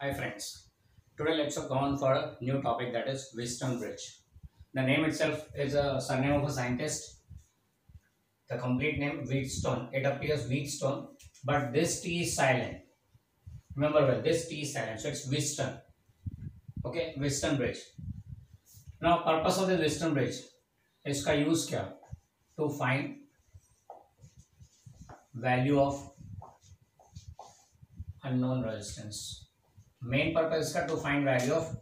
Hi friends, today let's go on for a new topic, that is Wheatstone bridge. The name itself is a surname of a scientist. The complete name Wheatstone. It appears Wheatstone, but this T is silent. Remember well, this T is silent, so it's Wheatstone. Okay, Wheatstone bridge. Now purpose of the Wheatstone bridge, इसका use क्या? To find value of unknown resistance. Main purpose इसका to find value of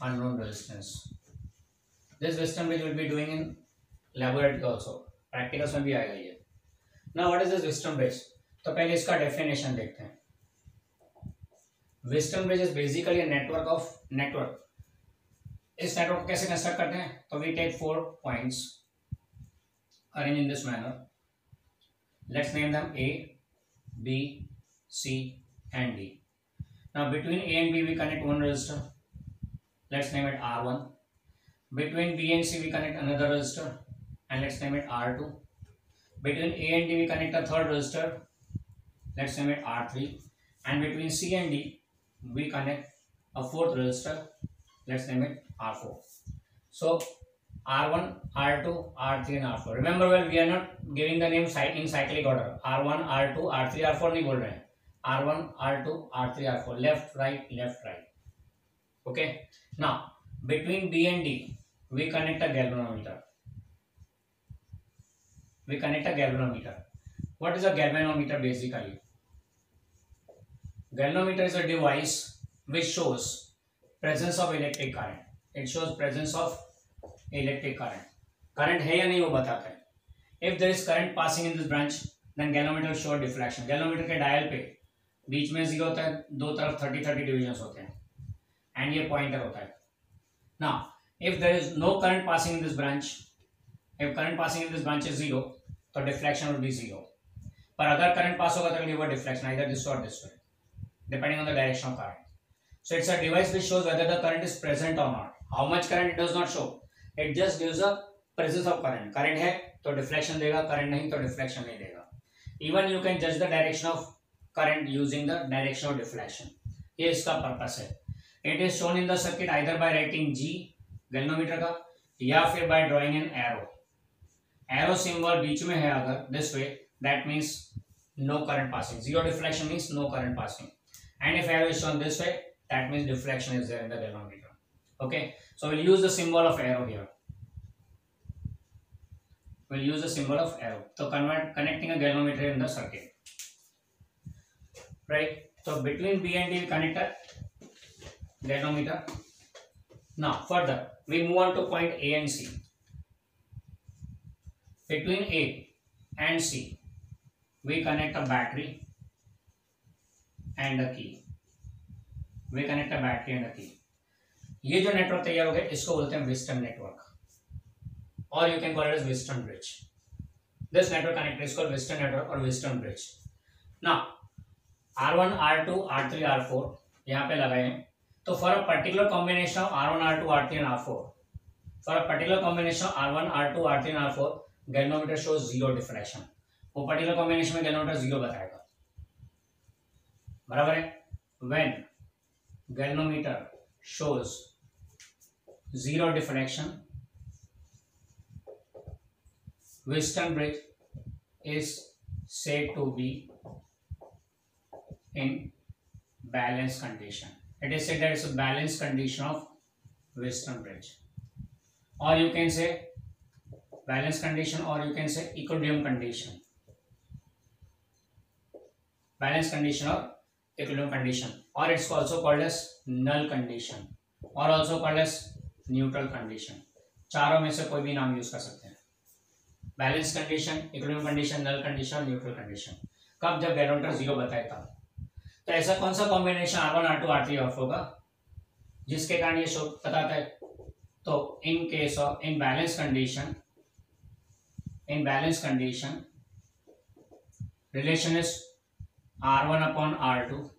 unknown resistance. This Wheatstone bridge will be doing in laboratory also. Practicals में भी आएगा ये. Now what is this Wheatstone bridge? तो पहले इसका definition देखते हैं. Wheatstone bridge is basically a network of network. इस network को कैसे construct करते हैं? तो we take 4 points, arrange in this manner. Let's name them A, B, C, and D. Now between A and B we connect one resistor. Let's name it R1. Between B and C we connect another resistor, and let's name it R2. Between A and D we connect a third resistor. Let's name it R3. And between C and D we connect a fourth resistor. Let's name it R4. So R1, R2, R3 and R4. Remember well, we are not giving the name in cyclic order. R1, R2, R3, R4 नहीं बोल रहे हैं. R1, R2, R3, R4. Left, right, left, right. Okay. Now between B and D we connect a galvanometer. What is a galvanometer basically? Galvanometer is a device which shows presence of electric current. It shows presence of electric current. Current है या नहीं वो बताता है. If there is current passing in this branch, then galvanometer will show deflection. Galvanometer के dial पे बीच में 0 होता है, दो तरफ 30 डिविजन्स होते हैं, and ये पॉइंटर होता है. Now if there is no current passing in this branch, if current passing in this branch is 0, तो deflection will be 0. पर अगर current pass होगा तो will be deflection either this or this way, depending on the direction of current. So it's a device which shows whether the current is present or not. How much current it does not show. It just gives a presence of current. Current है तो deflection देगा, current नहीं तो deflection नहीं देगा. Even you can judge the direction of current using the direction of deflection. ये इसका purpose है. It is shown in the circuit either by writing G galvanometer का, या फिर by drawing an arrow. Arrow symbol बीच में है अगर this way, that means no current passing. Zero deflection means no current passing. And if arrow is shown this way, that means deflection is there in the galvanometer. Okay, so we'll use the symbol of arrow here. We'll use the symbol of arrow. So connecting a galvanometer in the circuit. Right. So between B and D we connect a galvanometer. Now further we move on to point A and C. Between A and C we connect a battery and a key. ये जो network तैयार हो गया इसको बोलते हैं Wheatstone network, or you can call it as Wheatstone bridge. This network connector is called Wheatstone network or Wheatstone bridge. Now R1, R2, R3, R4 यहाँ पे लगाए हैं. तो for a particular combination of R1, R2, R3 and R4, for a particular combination of R1, R2, R3 and R4, galvanometer shows zero deflection. वो particular combination में galvanometer zero बताएगा. बराबर है. When galvanometer shows zero deflection, Wheatstone bridge is said to be in balance condition. It is said that it's a balanced condition of Wheatstone bridge, or you can say balance condition, or you can say equilibrium condition. Balance condition or equilibrium condition, or it's also called as null condition, or also called as neutral condition. चारों में से कोई भी नाम use कर सकते हैं. Balance condition, equilibrium condition, null condition और न्यूट्रल कंडीशन. कब? जब galvanometer जीरो बताए तब. तो ऐसा कौन सा combination R1, R2, R3 of होगा जिसके कारण ये शो बताता है? तो in case of in balance condition relation is R1 upon R2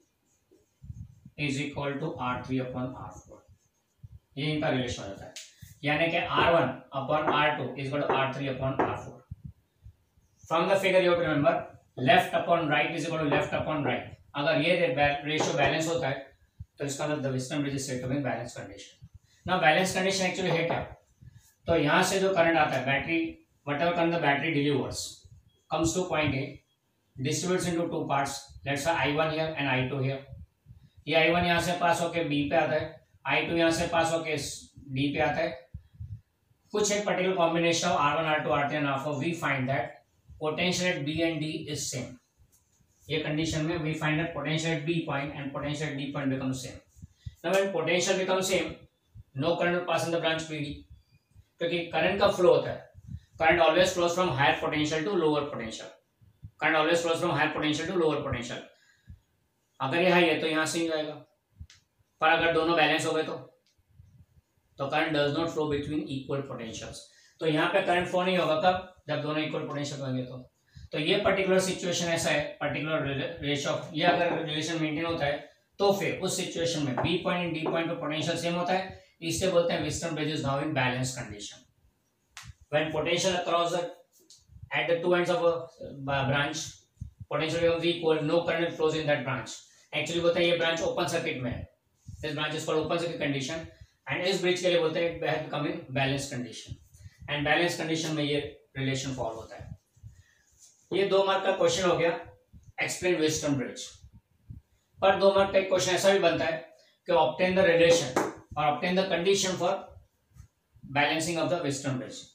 is equal to R3 upon R4. ये इनका रिलेशन हो जाता है. यानी कि R1 upon R2 is equal to R3 upon R4. From the figure you have to remember left upon right is equal to left upon right. अगर ये ratio balance होता है तो इसका मतलब the western bridge is said to be in balance condition. ना balance condition actually है क्या, तो यहाँ से जो करंट आता है battery, whatever current the battery delivers comes to point A, distributes into two parts, let's say I1 here and I2 here। ये I1 यहाँ से पास होके B पे आता है, I2 यहाँ से पास होके D पे आता है। कुछ एक particular combination of R1 R2 R3 and R4 we find that potential at B and D is same। ये कंडीशन में we find that potential at B point and potential at D point becomes same। now when potential becomes same, no current will pass in the branch PD, क्योंकि current का flow होता है, current always flows from higher potential to lower potential, current always flows from higher potential to lower potential। अगर ये high है तो यहां से ही जाएगा, पर अगर दोनों बैलेंस हो गए तो current does not flow between equal potentials. तो यहाँ पे करंट फ्लो नहीं होगा कब, जब दोनों इक्वल पोटेंशियल होंगे। तो ये पर्टिकुलर सिचुएशन ऐसा है, पर्टिकुलर रेशियो, ये अगर रिलेशन मेंटेन होता है तो फिर उस सिचुएशन में B point and D point पे पोटेंशियल सेम होता है, इससे बोलते हैं western bridge is now in balance condition. When potential across at the two ends of a branch, potential becomes equal, no current flows in that branch। Actually बोलते हैं ये branch open circuit में है, this branch is called open circuit condition, and इस bridge के लिए बोलते हैं it has become in balance condition, and balance condition में ये relation follow होता है। ये 2 मार्क का क्वेश्चन हो गया, explain western bridge। पर 2 मार्क का एक क्वेश्चन ऐसा भी बनता है कि obtain the relation or obtain the condition for balancing of the western bridge।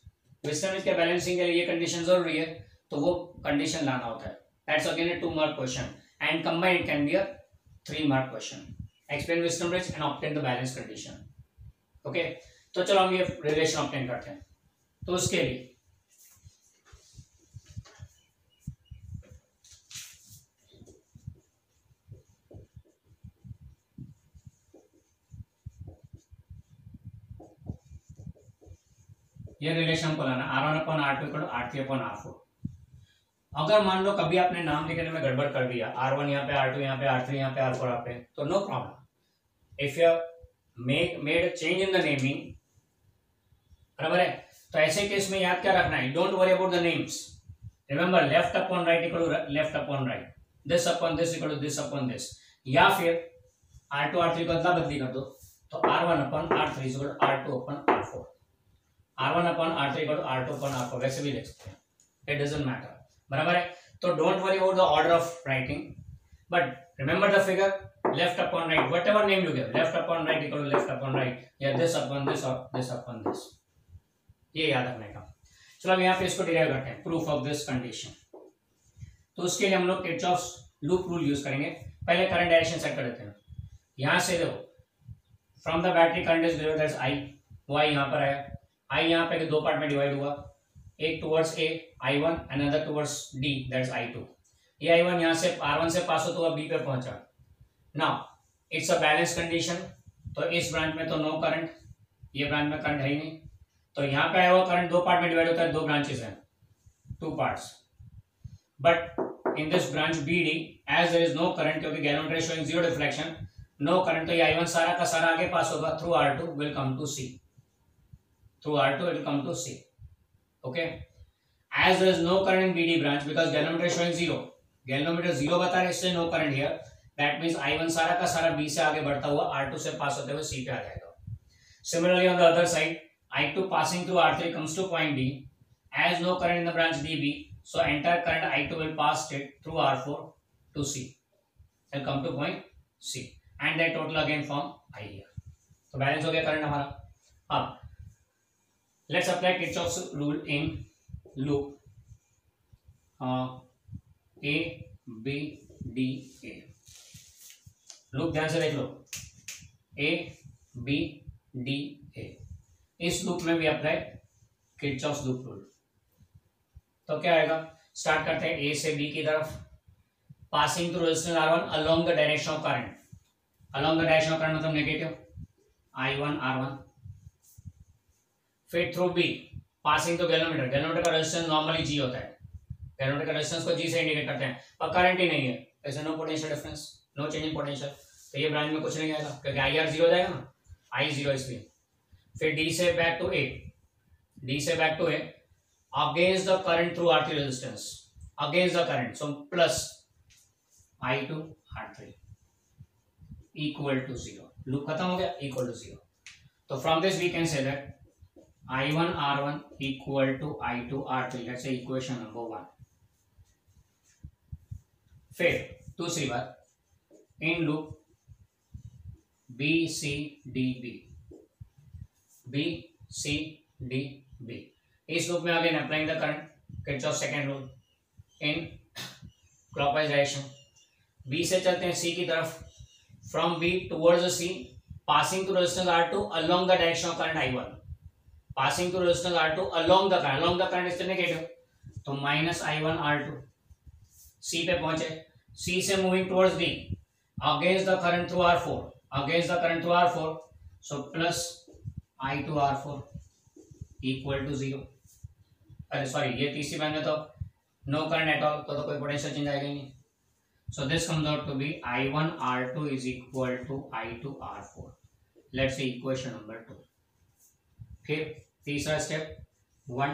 Western bridge के बैलेंसिंग के लिए ये कंडीशन जरूरी है, तो वो कंडीशन लाना होता है। That's again A 2 mark question and combined can be a 3 mark question. Explain western bridge and obtain the balance condition. Okay, तो चलो हम ये रिलेशन ऑब्टेन करते हैं। तो उसके लिए ये रिलेशन को लाना R1/R2 = R3/R4। अगर मान लो कभी आपने नाम लिखने में गड़बड़ कर दिया, R1 यहाँ पे, R2 यहाँ पे, R3 यहाँ पे, R4 यहाँ पे, तो no problem if you made change in the naming, बराबर है। तो ऐसे केस में याद क्या रखना है, don't worry about the names, remember left upon right equal to left upon right, this upon this equal to this upon this, या फिर R2 R3 को अदला बदली कर दो, तो R1/R3 equal to R2/R4, R1/R3 equal to R2/R4 वैसे भी लिख सकते हैं, इट डजंट मैटर, बराबर है। तो don't worry about the order of writing, but remember the figure left upon right, whatever name you give, left upon right equal to left upon right, या this upon this और this upon this, ये याद रखने का। चलो अब यहाँ पे इसको डिराइव करते हैं, प्रूफ ऑफ दिस कंडीशन। तो उसके लिए हम लोग किरचॉफ्स लूप रूल यूज करेंगे। पहले करंट डायरेक्शन सेट कर देते हैं। यहां से देखो, from the battery current is given that's I, वो आई यहाँ पर आया, आई यहाँ पे 2 पार्ट में डिवाइड हुआ, एक towards a I1 and other towards D that's I2। ये I1 यहाँ से R1 से पास होता हुआ B पे पहुंचा। Now it's a balance condition, तो इस ब्रांच में तो नो करंट, ये ब्रांच में करंट है ही नहीं, तो यहाँ पे आया हुआ करंट 2 पार्ट में डिवाइड होता है, 2 ब्रांचेस हैं, 2 parts, but in this branch BD as there is no current, क्योंकि galvanometer showing 0 deflection, no current, तो ये I1 सारा का सारा आगे पास होगा through R2 will come to C, through R2 it will come to C। Okay, as there is no current in BD branch because galvanometer is showing 0, galvanometer 0 बता रहा है, इससे no current here, that means I1 सारा का सारा B से आगे बढ़ता हुआ R2 से पास होते हुए C पे आ जाएगा। Similarly on the other side, I2 passing through R3 comes to point D, as no current in the branch DB, so entire current I2 will pass straight through R4 to C, will come to point C, and that total again form I here। तो balance हो गया current हमारा। अब let's apply Kirchhoff's rule in loop A B D A। Loop ध्यान से देख लो, A B D A, इस loop में भी अप्लाई Kirchhoff's लूप रूल। तो क्या आएगा, स्टार्ट करते हैं A से B की तरफ, passing through resistance R1 along the direction of current, along the direction of current मतलब नेगेटिव I1 R1, फिर through B passing to galvanometer, galvanometer का रेजिस्टेंस नॉर्मली जी होता है, गैलोमीटर का रेजिस्टेंस को जी से इंडिकेट करते हैं, और करंट ही नहीं है, ऐसे no potential difference, no change in potential, तो ये ब्रांच में कुछ नहीं आएगा क्योंकि आई आर 0 हो जाएगा ना, आई 0 इसलिए। फिर डी से बैक टू ए, डी से back to A, against the current through R3 resistance, against the current, so plus I2 R3, equal to zero, loop खत्म हो गया, इक्वल टू जीरो। तो from this we can say that I1 R1 equal to I2 R3, let's say equation number 1। फिर दूसरी बात, in loop B C D B, B C D B, इस loop में again applying the current, Kirchhoff second rule in clockwise direction. B से चलते हैं C की तरफ, from B towards C, passing through resistance R2 along the direction of current I1, passing through resistance R2 along the current is negative, तो minus I1 R2। C पे पहुंचे, C से moving towards D, against the current through R4, against the current through R4, so plus I2 R4 equal to zero. अरे sorry, ये तीसरी बार में तो no current at all, तो कोई पोटेंशियल चेंज आएगा ही नहीं। So this comes out to be I1 R2 is equal to I2 R4. Let's say equation number 2. फिर तीसरा step, 1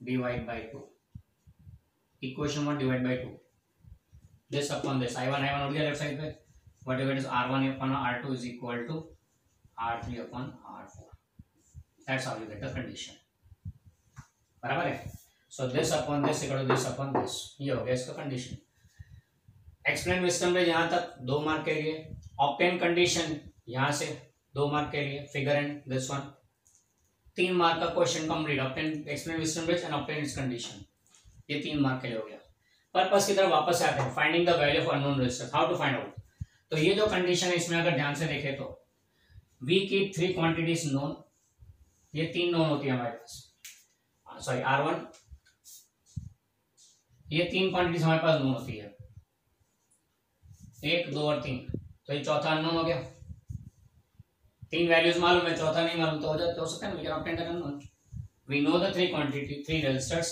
divide by 2. Equation 1 divide by 2. This upon this, I1 हो गया left side पे, whatever it is R1 upon R2 is equal to R3 upon R4. That's how you get the condition. बराबर है? So this upon this equal to this upon this. ये हो गया इसका condition. Explain विस्टम में यहां तक 2 मार्क के लिए, ऑब्टेन कंडीशन यहां से 2 मार्क के लिए, figure and this one 3 mark का question complete, obtain explain Wheatstone bridge and obtain its condition, ये 3 मार्क के लिए हो गया। पर्पस की तरफ वापस आते हैं, finding the value of unknown resistance, how to find out. तो ये जो कंडीशन है इसमें अगर ध्यान से देखें तो वी कीप 3 क्वांटिटीज नोन, ये 3 नोन होती है हमारे पास, सॉरी R1, ये 3 क्वांटिटीज हमारे पास नोन होती है, 1 2 और 3, तो ये चौथा अननोन हो गया। 3 वैल्यूज मालूम है, चौथा नहीं मालूम, तो हो सकता है we can obtain the unknown. We know the 3 quantity, 3 resistors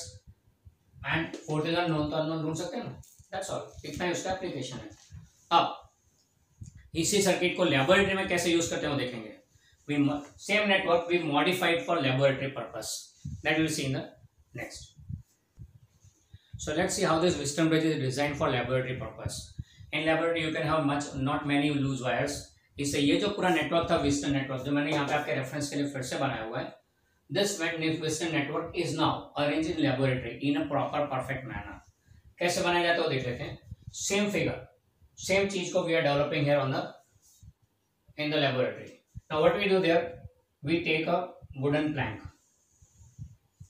and 4th is unknown, तो अननोन ढूंढ सकते हैं ना, दैट्स ऑल, इतना ही उसका एप्लीकेशन है। अब इसी सर्किट को लैबोरेटरी में कैसे यूज करते हैं वो देखेंगे। We same network we modified for laboratory purpose, that will see in the next. So let's see how this Wistron bridge is designed for laboratory purpose. In laboratory you can have not many loose wires. इससे ये जो पूरा network था Winston network, जो मैंने यहाँ पे आपके रेफरेंस के लिए फिर से बनाया हुआ है, this Wistron network is now arranged in laboratory in a proper perfect manner. कैसे बनाया जाता है वो देख लेते हैं। सेम फिगर, सेम चीज को we are developing here on the in the laboratory. Now what we do there, we take a wooden plank.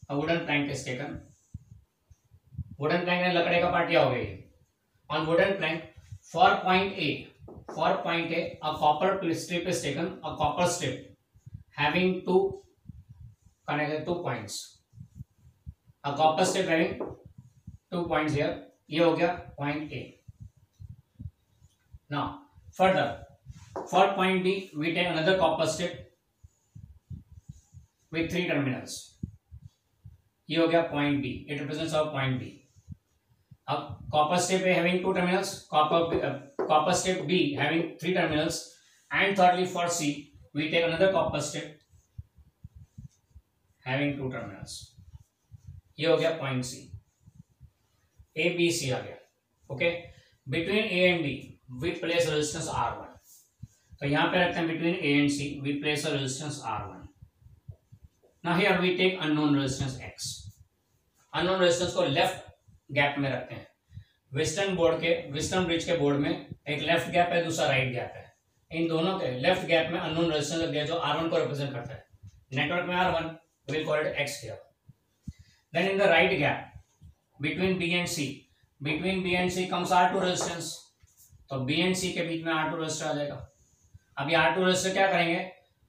A wooden plank is taken. Wooden plank ने लकड़े का पार्ट क्या हो गया। On wooden plank for point A a copper strip is taken, a copper strip having 2 connected 2 points, a copper strip having 2 points here, ये हो गया point A. Now further for point B we take another copper strip with 3 terminals, ये हो गया point B, it represents our point B. अब copper strip A having 2 terminals, copper strip B having 3 terminals, and thirdly for C we take another copper strip having 2 terminals, ये हो गया point C, A B C आ गया। Okay, between A and B we place resistance R1, तो यहाँ पे रखते हैं between A and C we place a resistance R1। now here we take unknown resistance X, unknown resistance को left gap में रखते हैं। विस्टन ब्रिज के बोर्ड में एक लेफ्ट गैप है, दूसरा राइट गैप है, इन दोनों के लेफ्ट गैप में अननोन रेजिस्टेंस लग गया जो R1 को रिप्रेजेंट करता है, नेटवर्क में R1, we'll call it X here. Then in the right gap between B and C comes R2 resistance, तो B and C के बीच में R2 रेजिस्टर आ जाएगा। अभी R2 रेजिस्टर क्या करेंगे,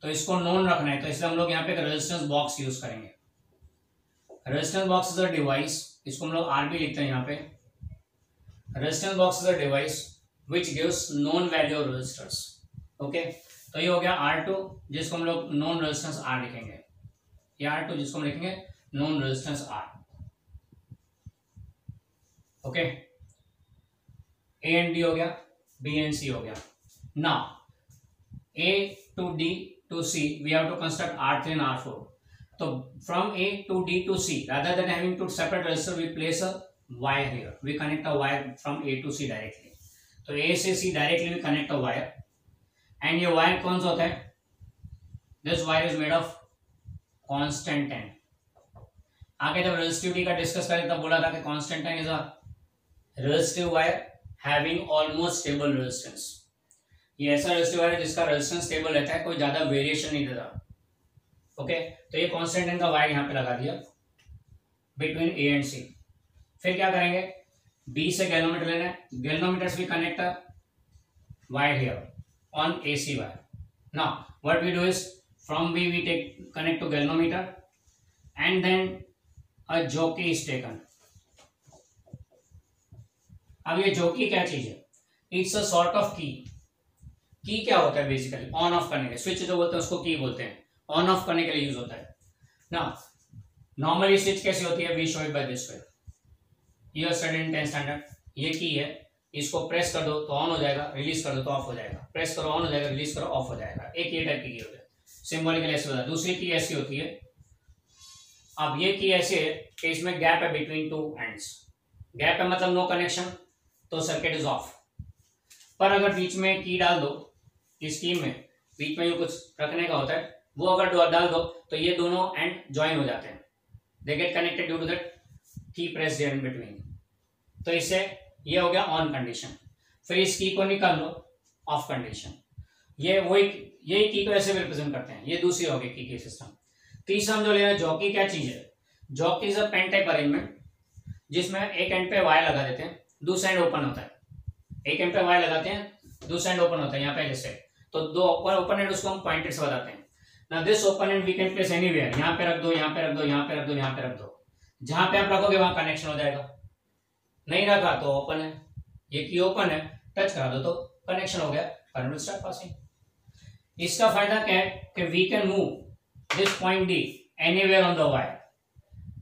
तो इसको नोन रखना है, तो इसलिए हम लोग यहाँ पे एक रेजिस्टेंस बॉक्स यूज करेंगे। Resistance box is a device, इसको हम लोग आर भी लिखते हैं यहाँ पे। Resistance box is a device which gives known value of resistors. Okay, तो ये हो गया R2 जिसको हम लोग नोन रेजिस्टेंस R लिखेंगे, ये R2 जिसको हम लिखेंगे known resistance R। Okay, A and B हो गया, B एंड C हो गया। Now A to D to C we have to construct R3 and R4. So from A to D to C, rather than having two separate resistors, we place a wire here. We connect a wire from A to C directly. So A से C directly we connect a wire. And ये wire कौन सा होता है? This wire is made of constant ten. आगे जब resistivity का discuss करें तब बोला था कि constant ten is a resistive wire having almost stable resistance. ये ऐसा रेजिस्टिव वायर है जिसका रेजिस्टेंस स्टेबल रहता है, कोई ज्यादा वेरिएशन नहीं देता। ओके, तो ये कांस्टेंट टेन का वायर यहाँ पे लगा दिया बिटवीन ए एंड सी। फिर क्या करेंगे? बी से गैल्वेनोमीटर लेना है, galvanometer we connect a wire here on AC wire. Now what we do is from B we connect to galvanometer and then a jockey is taken. अब ये jockey क्या चीज है? It's a sort of key. की क्या होता है? Basically on off करने के, स्विच जो बोलते हैं उसको की बोलते हैं, ऑन ऑफ करने के लिए यूज होता है ना। नॉर्मली स्विच कैसी होती है? We show it by this way. You are studied in 10th standard. ये की है, इसको प्रेस कर दो तो ऑन हो जाएगा, रिलीज कर दो तो ऑफ हो जाएगा, प्रेस करो ऑन हो जाएगा, रिलीज करो ऑफ हो जाएगा। एक ये टाइप की होता है, सिंबॉलिकली ऐसे होता है। दूसरी की ऐसी होती है, अब ये की ऐसे है कि इसमें गैप है बिटवीन टू एंड्स। गैप है मतलब नो कनेक्शन, तो सर्किट इज ऑफ। पर अगर बीच में की डाल दो, इस की में बीच में जो कुछ रखने का होता है वो अगर डाल दो तो ये दोनों एंड ज्वाइन हो जाते हैं, they get connected due to that key press there in between. तो इससे ये हो गया ऑन कंडीशन। फिर इस की को निकाल लो, ऑफ कंडीशन। ये वही यही की को ऐसे रिप्रेजेंट करते हैं। ये दूसरी हो गई की के सिस्टम। तीसरा हम जो ले रहे हैं, जॉकी क्या चीज है? Jockey is a pen type arrangement जिसमें एक एंड पे वायर लगा देते हैं, दूसरा एंड ओपन होता है। एक एंड पे वायर लगाते हैं, दूसरा एंड ओपन होता है यहाँ पे जैसे, तो दो ओपन एंड उसको हम पॉइंटेड से बताते हैं ना। This open end we can place anywhere, यहाँ पे रख दो, यहाँ पे रख दो, यहाँ पे रख दो, यहाँ पे रख दो। जहां पे आप रखोगे वहां कनेक्शन हो जाएगा। नहीं रखा तो ओपन है, ये की ओपन है, टच करा दो तो कनेक्शन हो गया, करंट विल स्टार्ट पासिंग। इसका फायदा क्या है कि we can move this point D anywhere on the wire,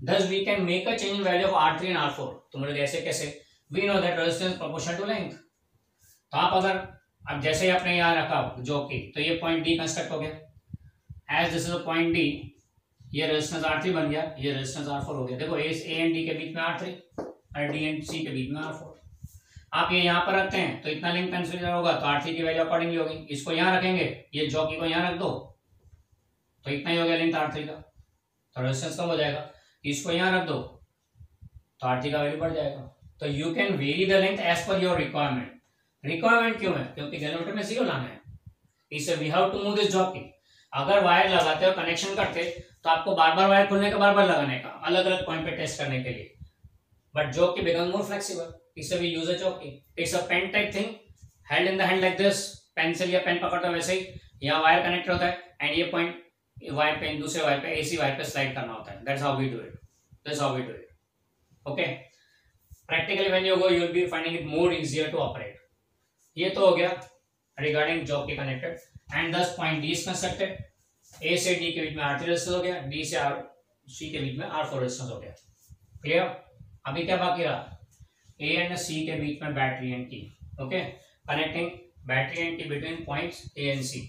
thus we can make a change in value of R3 and R4। तो मतलब ऐसे कैसे? we know that resistance proportional to length। तो आप अगर अब जैसे ही आपने यहाँ रखा जो कि, तो ये पॉइंट डी कंस्ट्रक्ट हो गया। As this is a point D, ये रेजिस्टेंस R3 बन गया, ये रेजिस्टेंस R4 हो गया। देखो ए एंड डी के बीच में R3 और डी एंड सी के बीच में R4। आप ये यहाँ पर रखते हैं तो इतना लिंक कंसीडर होगा, तो R3 की वैल्यू अकॉर्डिंगली होगी। इसको यहाँ रखेंगे, ये जॉकी को यहाँ रख दो तो इतना ही हो गया लेंथ R3 का, तो रेजिस्टेंस कम हो जाएगा। इसको यहाँ रख दो तो R3 का वैल्यू बढ़ जाएगा। तो you can vary the length as per your requirement. Requirement क्यों है? क्योंकि गैल्वेनोमीटर में जीरो लाना है, इससे we have to move this jockey. अगर वायर लगाते हो, कनेक्शन करते, तो आपको बार बार वायर खोलने का, बार बार लगाने का, अलग अलग पॉइंट पे टेस्ट करने के लिए। But jockey become more flexible, इससे we use a jockey. It's a pen type thing held in the hand like this. Pencil या पेन पकड़ते हो वैसे ही, यहाँ वायर कनेक्ट होता है एंड ये पॉइंट वायर पे, दूसरे वायर पे, एसी वायर पे स्लाइड करना होता है। That's how we do it, that's how we do it. Okay, practically when you go you will be finding it more easier to operate. ये तो हो गया regarding jockey connected and 10 point D is constructed. A से D के बीच में R3 resistance हो गया, D से सी के बीच में R4 रेजिस्टेंस हो गया। क्लियर? अभी क्या बाकी रहा? ए एंड सी के बीच में बैटरी एंड की। ओके, कनेक्टिंग बैटरी एंड की बिटवीन पॉइंट्स ए एंड सी।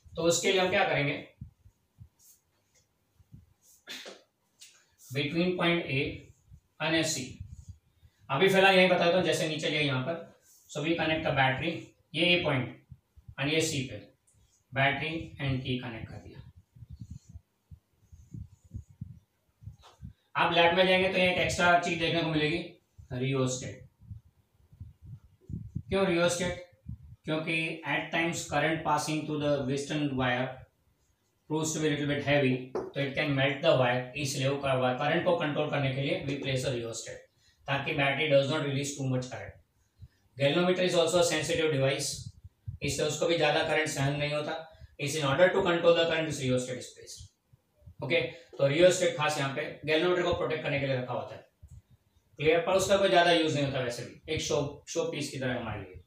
तो उसके लिए हम क्या करेंगे? बिटवीन पॉइंट ए एंड सी, अभी फिलहाल यही बता देता हूं, जैसे नीचे लिया यहाँ पर। So we connect the battery, ये ए पॉइंट एंड ये सी पे, बैटरी एंड की कनेक्ट कर दिया। आप लैब में जाएंगे तो एक एक्स्ट्रा चीज देखने को मिलेगी, रियोस्टेट। क्यों रियोस्टेट? क्योंकि at times current passing through the Wheatstone wire proves to be a little bit heavy, तो it can melt the wire। इसलिए वो करंट को कंट्रोल करने के लिए we place a rheostat, ताकि battery does not release too much current। Galvanometer is also a sensitive device, इससे उसको भी ज्यादा करंट सहन नहीं होता। इस in order to control the current, this rheostat is placed। Okay, तो rheostat खास यहाँ पे गैल्वेनोमीटर को प्रोटेक्ट करने के लिए रखा होता है। क्लियर? पर उसका कोई ज्यादा यूज नहीं होता, वैसे भी एक शो पीस की तरह हमारे लिए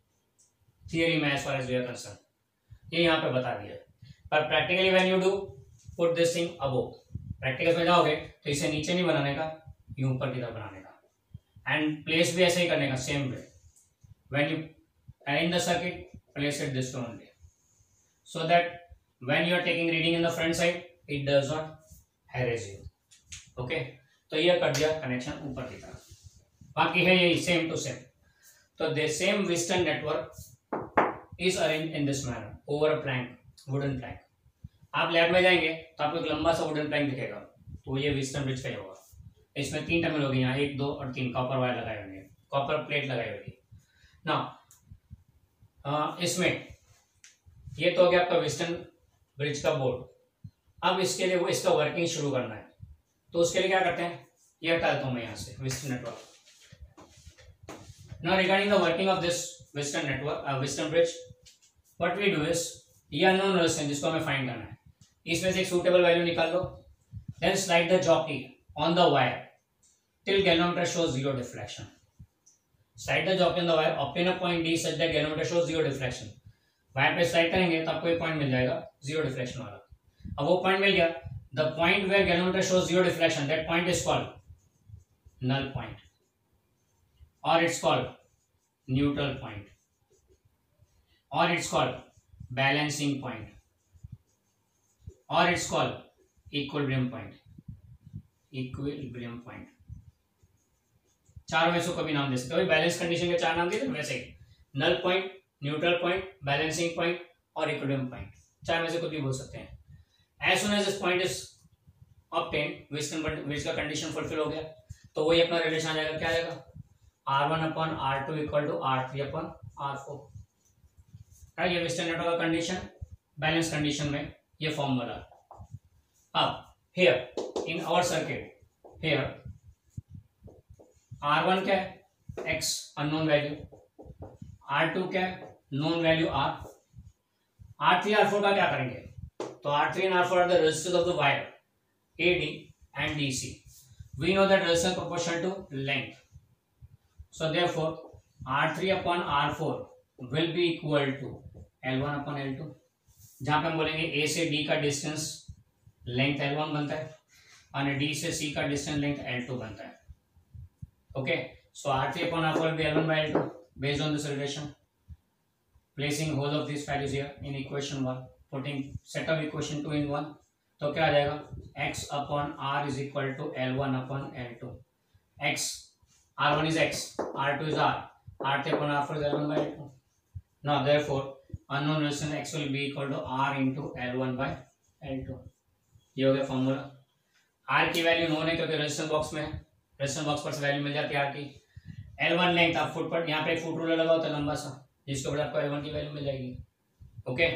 थियरी में as far as we are concern, ये यहाँ पे बता दिया। पर practically when you do put this thing above, practical में जाओगे तो इसे नीचे नहीं बनाने का, यूं ऊपर की तरफ बनाने का। एंड प्लेस भी ऐसे ही करने का, same way. When you arrange the circuit, place it this only, so that when you are taking reading in the front side it does not harass you. Okay, तो ये कर दिया कनेक्शन ऊपर की तरफ। बाकी है यही सेम टू सेम। तो the same Wheatstone network is arrange in this manner. Over a plank, wooden plank. आप लैब में जाएंगे तो आपको एक लंबा सा वुडन प्लैंक दिखेगा, तो ये व्हीटस्टोन ब्रिज का ही होगा। इसमें 3 टर्मिनल होगी, यहाँ 1 2 और 3 कॉपर वायर लगाए होंगे, कॉपर प्लेट लगाई होगी ना। इसमें ये तो हो गया आपका व्हीटस्टोन ब्रिज का बोर्ड। अब इसके लिए वो इसका वर्किंग शुरू करना है, तो उसके लिए क्या करते हैं, ये हटा देता हूं मैं यहाँ से Wheatstone network. Now regarding the working of this Wheatstone network, Wheatstone bridge, what we do is, ये अननोन रेजिस्टेंस जिसको हमें फाइंड करना है, इसमें से एक सूटेबल वैल्यू निकाल लो, then slide the jockey on the wire till galvanometer shows zero deflection. Slide the jockey on the wire, obtain a point D such that galvanometer shows zero deflection. Wire पे slide करेंगे तो आपको एक point मिल जाएगा zero deflection वाला। अब वो point मिल गया, the point where galvanometer shows zero deflection, that point is called null point, और इट्स कॉल्ड न्यूट्रल पॉइंट, और इट्स कॉल्ड बैलेंसिंग पॉइंट, और it's called equilibrium point, equilibrium point. चारों में से कभी नाम दे सकते हो, बैलेंस कंडीशन के 4 नाम दिए थे वैसे ही, null point, neutral point, balancing point और इक्विलिब्रियम पॉइंट, 4 में से कुछ भी बोल सकते हैं। As soon as this point is obtained, which का कंडीशन फुलफिल हो गया, तो वही अपना रिलेशन आ जाएगा, क्या आएगा, R1/R2 इक्वल टू R3/R4। ये व्हिटस्टोन नेटवर्क का कंडीशन बैलेंस कंडीशन में ये फॉर्मूला। अब here in our circuit, here R1 क्या है, X अननोन वैल्यू, R2 क्या है, known value R, R3 R4 का क्या करेंगे, तो R3 and R4 are the resistors of the wire AD and DC. We know that resistance proportional to length, so therefore R3/R4 will be equal to L1/L2, जहां पे हम बोलेंगे A से D का डिस्टेंस लेंथ L1 बनता है और D से C का डिस्टेंस लेंथ L2 बनता है। Okay, so R3/R4 will be L1/L2 based on this relation. Placing whole of these values here in equation 1, putting set of equation 2 in 1, तो क्या आ जाएगा, X/R is equal to L1/L2. X, R1 is X, R2 is R, R3/R4 is L1/L2. Now therefore unknown resistance X will be equal to R into L1/L2. ये हो गया formula. R की value known है क्योंकि resistance box में है, resistance box पर से वैल्यू मिल जाती है R की। L1 लेंथ, आप फुट पर यहाँ पे एक फुट रूलर लगा होता है लंबा सा, जिसके ऊपर आपको L1 की वैल्यू मिल जाएगी। ओके,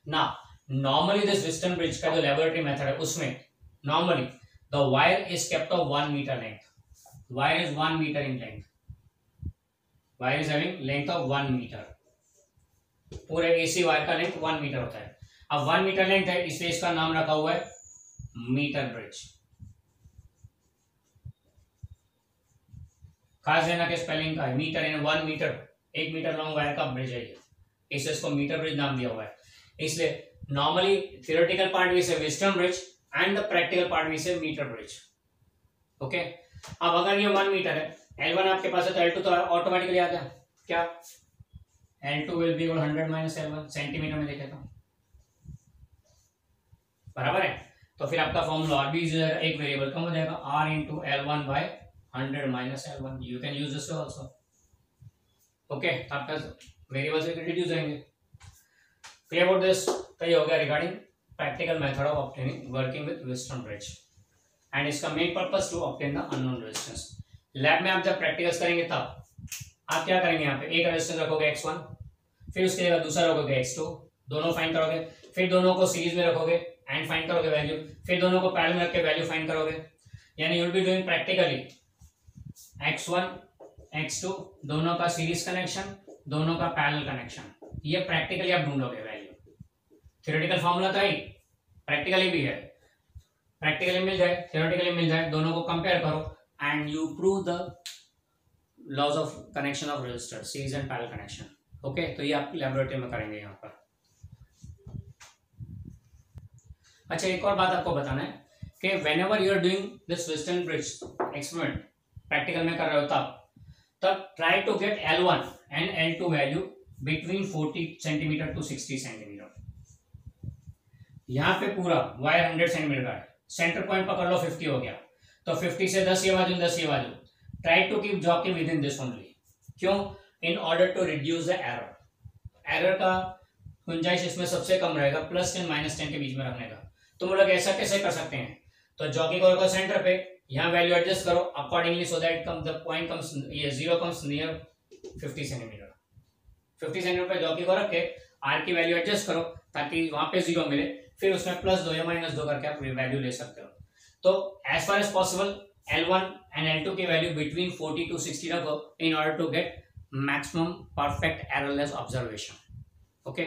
ना नॉर्मली दिस व्हिटस्टोन ब्रिज का जो लेबोरेटरी मेथड है उसमें normally the wire is kept of 1 metre length, wire is 1 metre in length, wire is having length of 1 metre, पूरे एसी वायर का लेंथ 1 मीटर होता है। अब 1 मीटर लेंथ है इसलिए इसका नाम रखा हुआ है मीटर ब्रिज। खास देना के स्पेलिंग का है, मीटर इन 1 मीटर, 1 मीटर लॉन्ग वायर का ब्रिज है ये, इसलिए इसको मीटर ब्रिज नाम दिया हुआ है। इसलिए normally theoretical part we see Wheatstone bridge and the practical part we see metre bridge. Okay, अब अगर ये 1 मीटर है, L1 आपके पास है तो L2 तो ऑटोमेटिकली आ गया, क्या L2 will be 100 minus L1, centimetre में देखे तो बराबर है। तो फिर आपका फॉर्मूला और भी एक वेरिएबल कम हो जाएगा, R into L1/100 minus L1, you can use this also. Okay, आपका वेरिएबल्स रिड्यूस होंगे। क्लियर अबाउट दिस, तो ये हो गया regarding practical method of obtaining working with Wheatstone bridge and इसका main purpose to obtain the unknown resistance. Lab में आप जब प्रैक्टिकल्स करेंगे तब आप क्या करेंगे, यहाँ पे एक रेजिस्टेंस रखोगे X1, फिर उसके जगह दूसरा रखोगे X2, दोनों फाइंड करोगे, फिर दोनों को सीरीज में रखोगे एंड फाइंड करोगे वैल्यू, फिर दोनों को पैरेलल में रख के वैल्यू फाइंड करोगे। यानी you will be doing practically X1 X2 दोनों का सीरीज कनेक्शन, दोनों का पैरेलल कनेक्शन, ये प्रैक्टिकली आप ढूंढोगे वैल्यू। थ्योरेटिकल फॉर्मूला तो है, प्रैक्टिकली भी है, प्रैक्टिकली मिल जाए थ्योरेटिकली मिल जाए, दोनों को कंपेयर करो and you prove the laws of connection of resistor, series and parallel connection. Okay, तो ये आप लैबोरेटरी में करेंगे यहाँ पर। अच्छा, एक और बात आपको बताना है कि whenever you are doing this Wheatstone bridge experiment, practical में कर रहे हो तब try to get L1 and L2 value between 40 centimetre to 60 centimetre. यहाँ पे पूरा वायर 100 सेंटीमीटर का है, सेंटर पॉइंट पकड़ लो 50 हो गया, तो 50 से 10 ये बाजू 10 ये बाजू, try to keep jockey within this only. क्यों? In order to reduce the error. Error का गुंजाइश इसमें सबसे कम रहेगा +10 -10 के बीच में रखने का। तो हम लोग ऐसा कैसे कर सकते हैं, तो जॉकी को रखो सेंटर पे, यहाँ वैल्यू एडजस्ट करो accordingly so that come the point comes, ये 0 कम्स नियर 50 सेंटीमीटर। 50 सेंटीमीटर पे जॉकी को रख के आर की वैल्यू एडजस्ट करो ताकि वहां पे 0 मिले, फिर उसमें +2 या -2 करके आप वैल्यू ले सकते हो। तो as far as possible L1 and L2 की वैल्यू बिटवीन 40 to 60 रखो in order to get maximum perfect errorless observation. Okay.